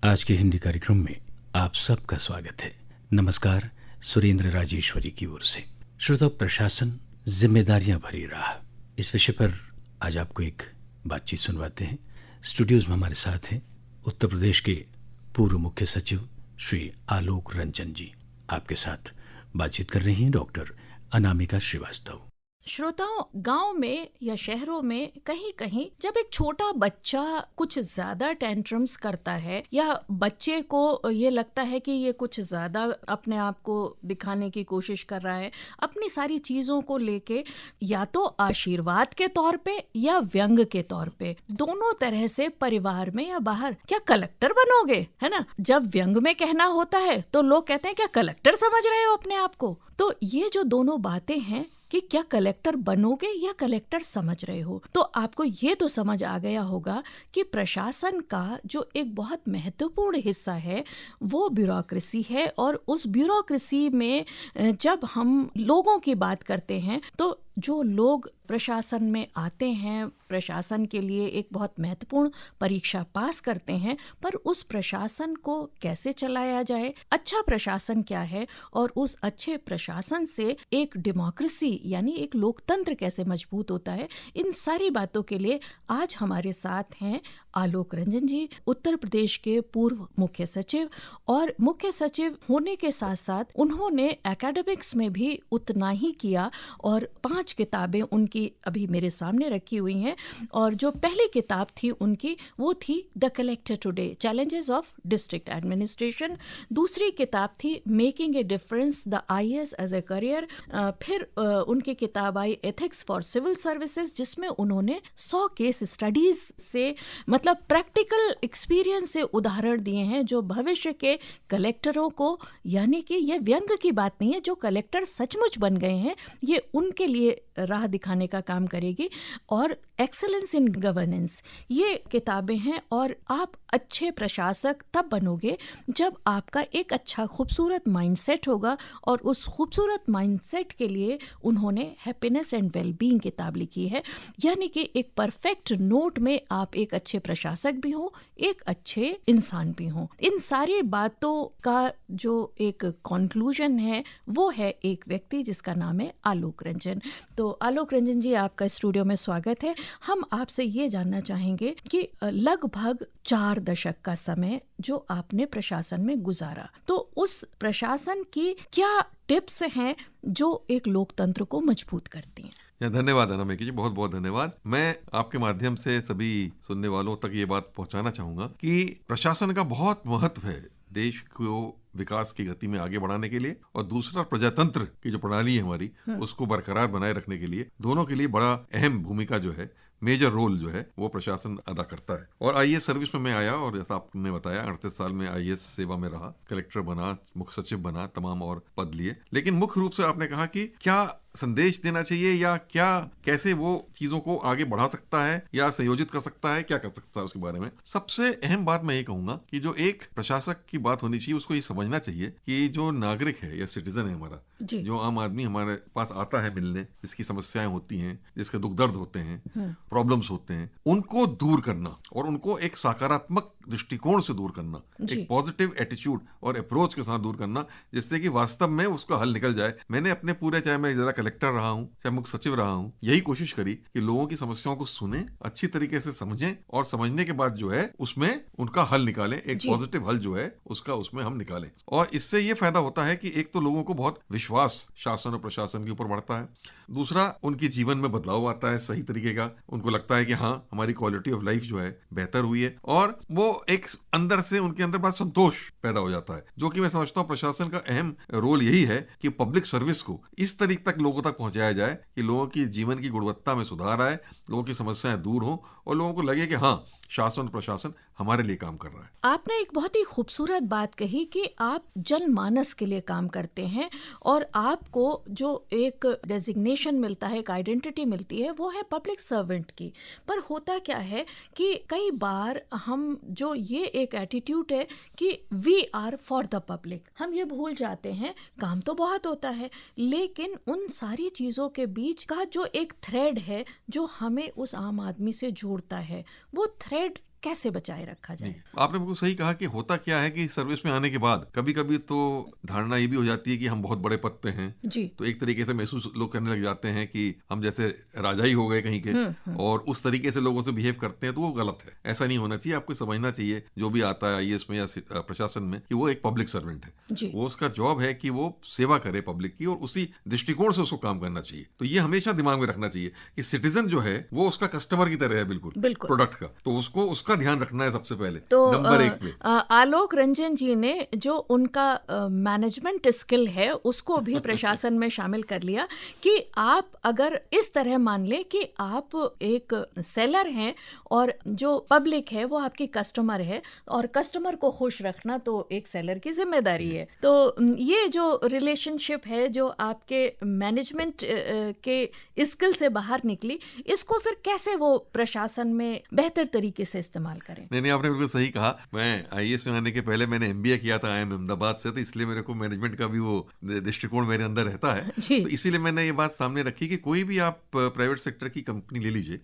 आज के हिंदी कार्यक्रम में आप सबका स्वागत है। नमस्कार, सुरेंद्र राजेश्वरी की ओर से। श्रोता, प्रशासन जिम्मेदारियां भरी राह, इस विषय पर आज आपको एक बातचीत सुनवाते हैं। स्टूडियोज में हमारे साथ हैं उत्तर प्रदेश के पूर्व मुख्य सचिव श्री आलोक रंजन जी। आपके साथ बातचीत कर रही हैं डॉक्टर अनामिका श्रीवास्तव। श्रोताओं, गांव में या शहरों में कहीं कहीं जब एक छोटा बच्चा कुछ ज्यादा टेंट्रम्स करता है या बच्चे को ये लगता है कि ये कुछ ज्यादा अपने आप को दिखाने की कोशिश कर रहा है, अपनी सारी चीजों को लेके या तो आशीर्वाद के तौर पे या व्यंग के तौर पे, दोनों तरह से परिवार में या बाहर, क्या कलेक्टर बनोगे, है ना। जब व्यंग में कहना होता है तो लोग कहते हैं क्या कलेक्टर समझ रहे हो अपने आप को। तो ये जो दोनों बातें हैं कि क्या कलेक्टर बनोगे या कलेक्टर समझ रहे हो, तो आपको ये तो समझ आ गया होगा कि प्रशासन का जो एक बहुत महत्वपूर्ण हिस्सा है वो ब्यूरोक्रेसी है। और उस ब्यूरोक्रेसी में जब हम लोगों की बात करते हैं तो जो लोग प्रशासन में आते हैं, प्रशासन के लिए एक बहुत महत्वपूर्ण परीक्षा पास करते हैं, पर उस प्रशासन को कैसे चलाया जाए, अच्छा प्रशासन क्या है और उस अच्छे प्रशासन से एक डेमोक्रेसी यानी एक लोकतंत्र कैसे मजबूत होता है, इन सारी बातों के लिए आज हमारे साथ हैं आलोक रंजन जी, उत्तर प्रदेश के पूर्व मुख्य सचिव। और मुख्य सचिव होने के साथ साथ उन्होंने एकेडमिक्स में भी उतना ही किया और 5 किताबें उनकी अभी मेरे सामने रखी हुई हैं। और जो पहली किताब थी उनकी वो थी the collector today, challenges of district administration. दूसरी किताब थी making a difference, the IAS as a career. फिर उनकी किताब आई एथिक्स फॉर सिविल सर्विसेज, जिसमें उन्होंने 100 केस स्टडीज से मतलब प्रैक्टिकल एक्सपीरियंस से उदाहरण दिए हैं जो भविष्य के कलेक्टरों को, यानी कि ये व्यंग की बात नहीं है, जो कलेक्टर सचमुच बन गए हैं ये उनके लिए राह दिखाने का काम करेगी। और एक्सेलेंस इन गवर्नेंस, ये किताबें हैं। और आप अच्छे प्रशासक तब बनोगे जब आपका एक अच्छा खूबसूरत माइंडसेट होगा, और उस खूबसूरत माइंडसेट के लिए उन्होंने हैप्पीनेस एंड वेलबींग किताब लिखी है। यानी कि एक परफेक्ट नोट में आप एक अच्छे प्रशासक भी हो, एक अच्छे इंसान भी हो। इन सारी बातों का जो एक कंक्लूजन है वो है एक व्यक्ति जिसका नाम है आलोक रंजन। तो आलोक रंजन जी, आपका स्टूडियो में स्वागत है। हम आपसे ये जानना चाहेंगे कि लगभग 4 दशक का समय जो आपने प्रशासन में गुजारा, तो उस प्रशासन की क्या टिप्स हैं जो एक लोकतंत्र को मजबूत करती हैं? धन्यवाद अनामिका जी, बहुत बहुत धन्यवाद। मैं आपके माध्यम से सभी सुनने वालों तक ये बात पहुंचाना चाहूंगा कि प्रशासन का बहुत महत्व है देश को विकास की गति में आगे बढ़ाने के लिए, और दूसरा प्रजातंत्र की जो प्रणाली है हमारी उसको बरकरार बनाए रखने के लिए, दोनों के लिए बड़ा अहम भूमिका जो है, मेजर रोल जो है वो प्रशासन अदा करता है। और IAS सर्विस में मैं आया और जैसा आपने बताया 38 साल में IAS सेवा में रहा, कलेक्टर बना, मुख्य सचिव बना, तमाम और पद लिए। लेकिन मुख्य रूप से आपने कहा कि क्या संदेश देना चाहिए या क्या कैसे वो चीजों को आगे बढ़ा सकता है या संयोजित कर सकता है, क्या कर सकता है उसके बारे में। सबसे अहम बात मैं ये कहूंगा कि जो एक प्रशासक की बात होनी चाहिए उसको ये समझना चाहिए कि जो नागरिक है या सिटीजन है हमारा, जो आम आदमी हमारे पास आता है मिलने, जिसकी समस्याएं होती हैं, जिसके दुख दर्द होते हैं, प्रॉब्लम्स होते हैं, उनको दूर करना और उनको एक सकारात्मक दृष्टिकोण से दूर करना, एक पॉजिटिव एटीट्यूड और अप्रोच के साथ दूर करना, जिससे कि वास्तव में उसका हल निकल जाए। मैंने अपने पूरे, चाहे मैं ज्यादा कलेक्टर रहा हूं चाहे मुख्य सचिव रहा हूं, यही कोशिश करी कि लोगों की समस्याओं को सुने, अच्छी तरीके से समझें और समझने के बाद जो है उसमें उनका हल निकालें, एक पॉजिटिव हल जो है उसका उसमें हम निकालें। और इससे ये फायदा होता है कि एक तो लोगों को बहुत विश्वास शासन और प्रशासन के ऊपर बढ़ता है, दूसरा उनके जीवन में बदलाव आता है सही तरीके का, उनको लगता है कि हाँ हमारी क्वालिटी ऑफ लाइफ जो है बेहतर हुई है, और वो एक अंदर से उनके अंदर बड़ा संतोष पैदा हो जाता है। जो कि मैं समझता हूँ प्रशासन का अहम रोल यही है कि पब्लिक सर्विस को इस तरीके तक लोगों तक पहुंचाया जाए कि लोगों की जीवन की गुणवत्ता में सुधार आए, लोगों की समस्याएं दूर हो और लोगों को लगे कि हाँ शासन और प्रशासन हमारे लिए काम कर रहा है। आपने एक बहुत ही खूबसूरत बात कही कि आप जनमानस के लिए काम करते हैं और आपको जो एक डेजिग्नेशन मिलता है, एक आइडेंटिटी मिलती है, वो है पब्लिक सर्वेंट की। पर होता क्या है कि कई बार हम जो ये एक एटीट्यूड है कि we are for the public, हम ये भूल जाते हैं काम तो बहुत होता है, लेकिन उन सारी चीज़ों के बीच का जो एक थ्रेड है जो हमें उस आम आदमी से जोड़ता है, वो थ्रेड कैसे बचाए रखा जाए? आपने बिल्कुल सही कहा कि होता क्या है कि सर्विस में आने के बाद कभी कभी तो धारणा ये भी हो जाती है कि हम बहुत बड़े पद पे हैं, जी। तो एक तरीके से महसूस लोग करने लग जाते हैं कि हम जैसे राजा ही हो गए कहीं के, और उस तरीके से लोगों से बिहेव करते हैं, तो वो गलत है। ऐसा नहीं होना चाहिए। आपको समझना चाहिए जो भी आता है आईएएस में या प्रशासन में कि वो एक पब्लिक सर्वेंट है। जी। वो उसका जॉब है कि वो सेवा करे पब्लिक की, और उसी दृष्टिकोण से उसको काम करना चाहिए। तो ये हमेशा दिमाग में रखना चाहिए कि सिटीजन जो है वो उसका कस्टमर की तरह है, बिल्कुल प्रोडक्ट का, तो उसको उसका ध्यान रखना है सबसे पहले, तो नंबर 1 पे। आलोक रंजन जी ने जो उनका मैनेजमेंट स्किल है उसको भी प्रशासन में शामिल कर लिया कि आप अगर इस तरह मान लें कि आप एक सेलर हैं और जो पब्लिक है वो आपकी कस्टमर है, और कस्टमर को खुश रखना तो एक सेलर की जिम्मेदारी है। तो ये जो रिलेशनशिप है जो आपके मैनेजमेंट के स्किल से बाहर निकली, इसको फिर कैसे वो प्रशासन में बेहतर तरीके से इस्तेमाल करें? नहीं, आपने बिल्कुल सही कहा। मैं आईएएस में आने के पहले मैंने एमबीए किया था IIM अहमदाबाद से, तो इसलिए मेरे को मैनेजमेंट का भी वो दृष्टिकोण मेरे अंदर रहता है। तो इसीलिए मैंने ये बात सामने रखी कि कोई भी आप प्राइवेट सेक्टर की कंपनी ले लीजिए,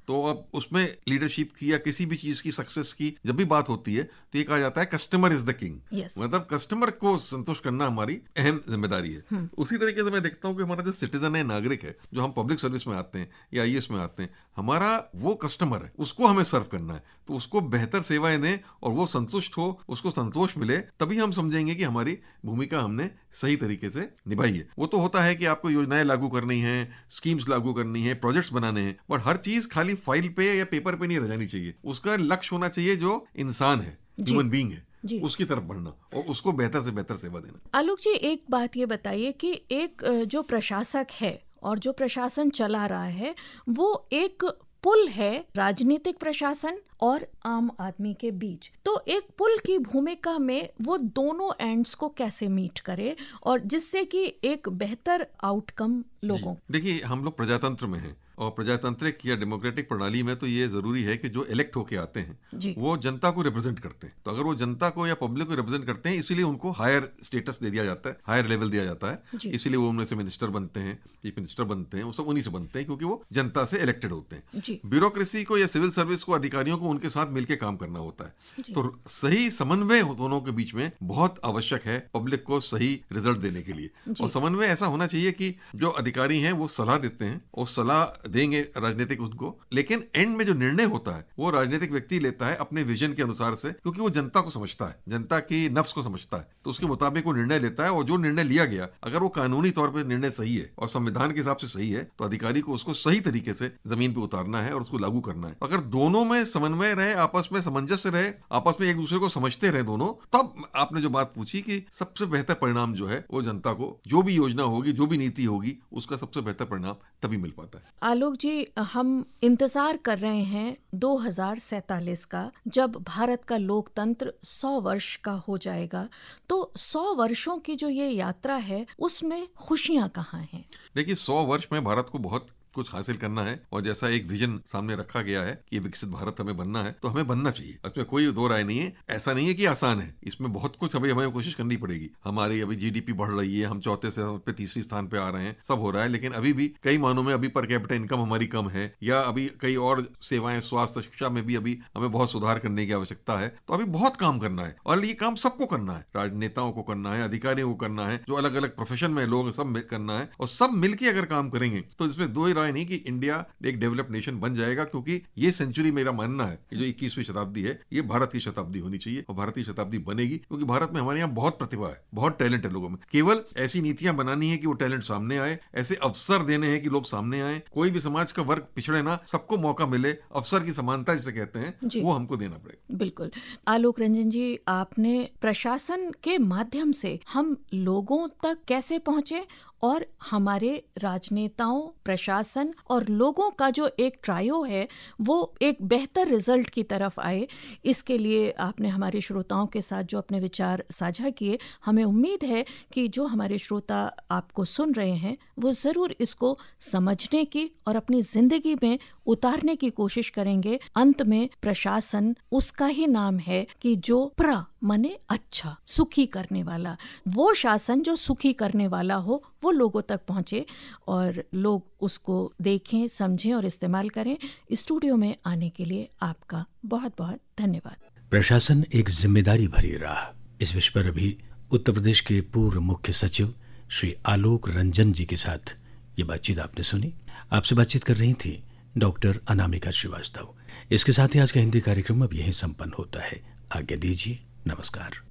तो अब उसमें लीडरशिप की या किसी भी चीज की सक्सेस की जब भी बात होती है तो ये कहा जाता है कस्टमर इज द किंग। मतलब कस्टमर को संतुष्ट करना हमारी अहम जिम्मेदारी है। उसी तरीके से मैं देखता हूँ कि हमारा जो सिटीजन है, नागरिक है, जो हम पब्लिक सर्विस में आते हैं या आईएएस में आते हैं, हमारा वो कस्टमर है, उसको हमें सर्व करना है। तो उसको बेहतर सेवाएं दें और वो संतुष्ट हो, उसको संतोष मिले, तभी हम समझेंगे कि हमारी भूमिका हमने सही तरीके से निभाई है। वो तो होता है कि आपको योजनाएं लागू करनी है, स्कीम्स लागू करनी है, प्रोजेक्ट्स बनाने हैं, पर हर चीज खाली फाइल पे या पेपर पे नहीं रह जानी चाहिए। उसका लक्ष्य होना चाहिए जो इंसान है, ह्यूमन बीइंग है, उसकी तरफ बढ़ना और उसको बेहतर से बेहतर सेवा देना। आलोक जी, एक बात ये बताइए कि एक जो प्रशासक है और जो प्रशासन चला रहा है वो एक पुल है राजनीतिक प्रशासन और आम आदमी के बीच। तो एक पुल की भूमिका में वो दोनों एंड्स को कैसे मीट करे और जिससे कि एक बेहतर आउटकम लोगों। देखिए, हम लोग प्रजातंत्र में हैं और प्रजातांत्रिक या डेमोक्रेटिक प्रणाली में तो ये जरूरी है कि जो इलेक्ट होके आते हैं वो जनता को रिप्रेजेंट करते हैं। तो अगर वो जनता को या पब्लिक को रिप्रेजेंट करते हैं, इसीलिए उनको हायर स्टेटस दे दिया जाता है, हायर लेवल दिया जाता है। इसीलिए वो उनमें से मिनिस्टर बनते हैं, चीफ मिनिस्टर बनते हैं, वो सब उन्हीं से बनते हैं क्योंकि वो जनता से इलेक्टेड होते हैं। ब्यूरोक्रेसी को या सिविल सर्विस को, अधिकारियों को उनके साथ मिलकर काम करना होता है। तो सही समन्वय दोनों के बीच में बहुत आवश्यक है पब्लिक को सही रिजल्ट देने के लिए। और समन्वय ऐसा होना चाहिए कि जो अधिकारी हैं वो सलाह देते हैं और सलाह देंगे राजनीतिक उनको, लेकिन एंड में जो निर्णय होता है वो राजनीतिक व्यक्ति लेता है अपने विजन के अनुसार से, क्योंकि वो जनता को समझता है, जनता की नफ्स को समझता है, तो उसके मुताबिक वो निर्णय लेता है। और जो निर्णय लिया गया, अगर वो कानूनी तौर पर निर्णय सही है और संविधान के हिसाब से सही है, तो अधिकारी को उसको सही तरीके से जमीन पे उतारना है और उसको लागू करना है। अगर दोनों में समन्वय रहे, आपस में सामंजस्य रहे, आपस में एक दूसरे को समझते रहे दोनों, तब आपने जो बात पूछी कि सबसे बेहतर परिणाम जो है वो जनता को, जो भी योजना होगी, जो भी नीति होगी, उसका सबसे बेहतर परिणाम तभी मिल पाता है। आलोक जी, हम इंतजार कर रहे हैं 2047 का, जब भारत का लोकतंत्र 100 वर्ष का हो जाएगा। तो 100 वर्षों की जो ये यात्रा है उसमें खुशियां कहाँ हैं? देखिए, 100 वर्ष में भारत को बहुत कुछ हासिल करना है और जैसा एक विजन सामने रखा गया है कि विकसित भारत हमें बनना है, तो हमें बनना चाहिए। इसमें कोई दो राय नहीं है। ऐसा नहीं है कि आसान है, इसमें बहुत कुछ हमें कोशिश करनी पड़ेगी। हमारी अभी जीडीपी बढ़ रही है, हम चौथे से पे तीसरी स्थान पे आ रहे हैं, सब हो रहा है, लेकिन अभी भी कई मानों में अभी पर कैपिटा इनकम हमारी कम है, या अभी कई और सेवाएं, स्वास्थ्य, शिक्षा में भी अभी हमें बहुत सुधार करने की आवश्यकता है। तो अभी बहुत काम करना है और ये काम सबको करना है, राजनेताओं को करना है, अधिकारियों को करना है, जो अलग अलग प्रोफेशन में लोग सब करना है, और सब मिलकर अगर काम करेंगे तो इसमें दो ही राय नहीं कि इंडिया एक डेवलप्ड नेशन बन जाएगा। क्योंकि ये सेंचुरी, मेरा मानना है कि जो 21वीं शताब्दी है, ये भारत की शताब्दी होनी चाहिए और भारत की शताब्दी बनेगी, क्योंकि भारत में हमारे यहाँ बहुत प्रतिभा है, बहुत टैलेंट है लोगों में। केवल ऐसी नीतियां बनानी है कि वो टैलेंट सामने आए, ऐसे अवसर देने हैं कि लोग सामने आए, कोई भी समाज का वर्ग पिछड़े ना, सबको मौका मिले, अवसर की समानता जिसे कहते हैं, वो हमको देना पड़ेगा। बिल्कुल। आलोक रंजन जी, आपने प्रशासन के माध्यम से हम लोगों तक कैसे पहुंचे और हमारे राजनेताओं, प्रशासन और लोगों का जो एक ट्रायो है वो एक बेहतर रिजल्ट की तरफ आए, इसके लिए आपने हमारे श्रोताओं के साथ जो अपने विचार साझा किए, हमें उम्मीद है कि जो हमारे श्रोता आपको सुन रहे हैं वो ज़रूर इसको समझने की और अपनी ज़िंदगी में उतारने की कोशिश करेंगे। अंत में प्रशासन उसका ही नाम है कि जो माने अच्छा, सुखी करने वाला। वो शासन जो सुखी करने वाला हो वो लोगों तक पहुंचे और लोग उसको देखें, समझें और इस्तेमाल करें। स्टूडियो में आने के लिए आपका बहुत बहुत धन्यवाद। प्रशासन एक जिम्मेदारी भरी राह, इस विषय पर अभी उत्तर प्रदेश के पूर्व मुख्य सचिव श्री आलोक रंजन जी के साथ ये बातचीत आपने सुनी। आपसे बातचीत कर रही थी डॉक्टर अनामिका श्रीवास्तव। इसके साथ ही आज का हिंदी कार्यक्रम अब यहीं संपन्न होता है। आज्ञा दीजिए, नमस्कार।